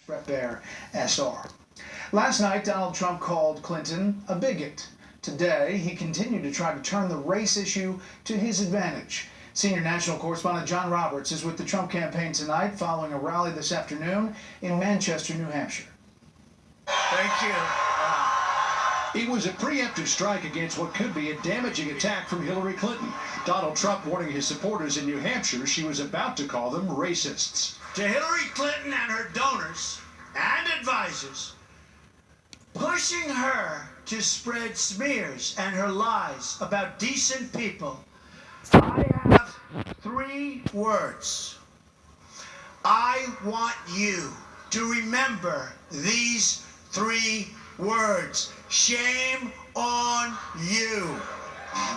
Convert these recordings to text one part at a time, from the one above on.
Brett Baer, SR. Last night, Donald Trump called Clinton a bigot. Today, he continued to try to turn the race issue to his advantage. Senior national correspondent John Roberts is with the Trump campaign tonight following a rally this afternoon in Manchester, New Hampshire. Thank you. It was a preemptive strike against what could be a damaging attack from Hillary Clinton. Donald Trump warning his supporters in New Hampshire she was about to call them racists. To Hillary Clinton and her donors and advisors, pushing her to spread smears and her lies about decent people, I have 3 words. I want you to remember these 3 words. Shame on you.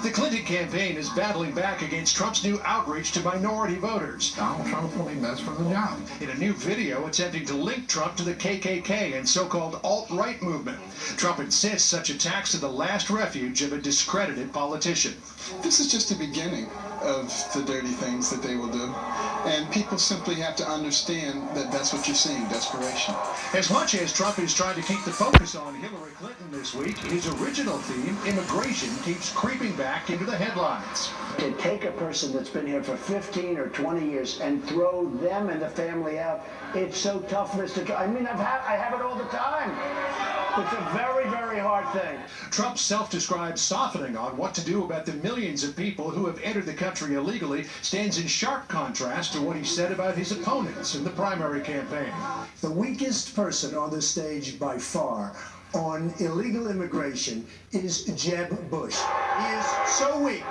The Clinton campaign is battling back against Trump's new outreach to minority voters. Donald Trump will be best for the job. In a new video attempting to link Trump to the KKK and so-called alt-right movement. Trump insists such attacks are the last refuge of a discredited politician. This is just the beginning of the dirty things that they will do. And people simply have to understand that that's what you're seeing, desperation. As much as Trump is trying to keep the focus on Hillary Clinton this week, his original theme, immigration, keeps creeping back into the headlines. To take a person that's been here for 15 or 20 years and throw them and the family out, it's so tough, Mr. Trump. I mean, I have it all the time. It's a very, very hard thing. Trump's self-described softening on what to do about the millions of people who have entered the country illegally stands in sharp contrast to what he said about his opponents in the primary campaign. The weakest person on the stage by far on illegal immigration is Jeb Bush. He is so weak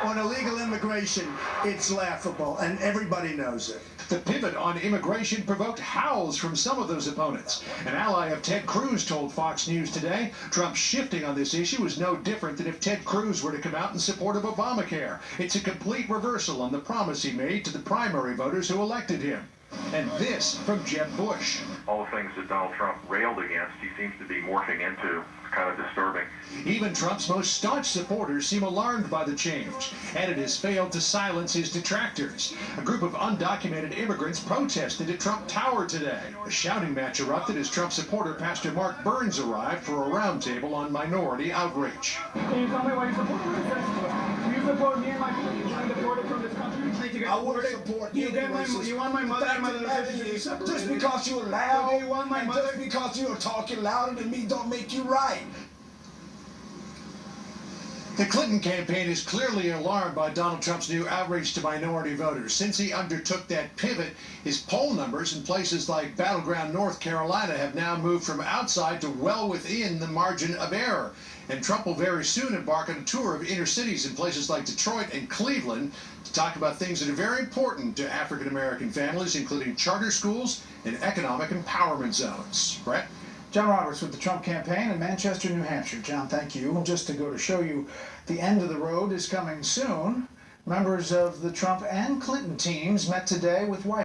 on illegal immigration, it's laughable, and everybody knows it. The pivot on immigration provoked howls from some of those opponents. An ally of Ted Cruz told Fox News today Trump's shifting on this issue is no different than if Ted Cruz were to come out in support of Obamacare. It's a complete reversal on the promise he made to the primary voters who elected him. And this from Jeb Bush. All the things that Donald Trump railed against, he seems to be morphing into. It's kind of disturbing. Even Trump's most staunch supporters seem alarmed by the change, and it has failed to silence his detractors. A group of undocumented immigrants protested at Trump Tower today. A shouting match erupted as Trump supporter Pastor Mark Burns arrived for a roundtable on minority outreach. Can you tell me why you support me? Do you support me and my people being deported from this country? I would support you. You want my mother and my little sister? Just because you're loud, You want my mother? just because you're talking louder than me don't make you right. The Clinton campaign is clearly alarmed by Donald Trump's new outreach to minority voters. Since he undertook that pivot, his poll numbers in places like battleground North Carolina have now moved from outside to well within the margin of error. And Trump will very soon embark on a tour of inner cities in places like Detroit and Cleveland to talk about things that are very important to African-American families, including charter schools and economic empowerment zones. Brett? John Roberts with the Trump campaign in Manchester, New Hampshire. John, thank you. Just to go to show you the end of the road is coming soon. Members of the Trump and Clinton teams met today with White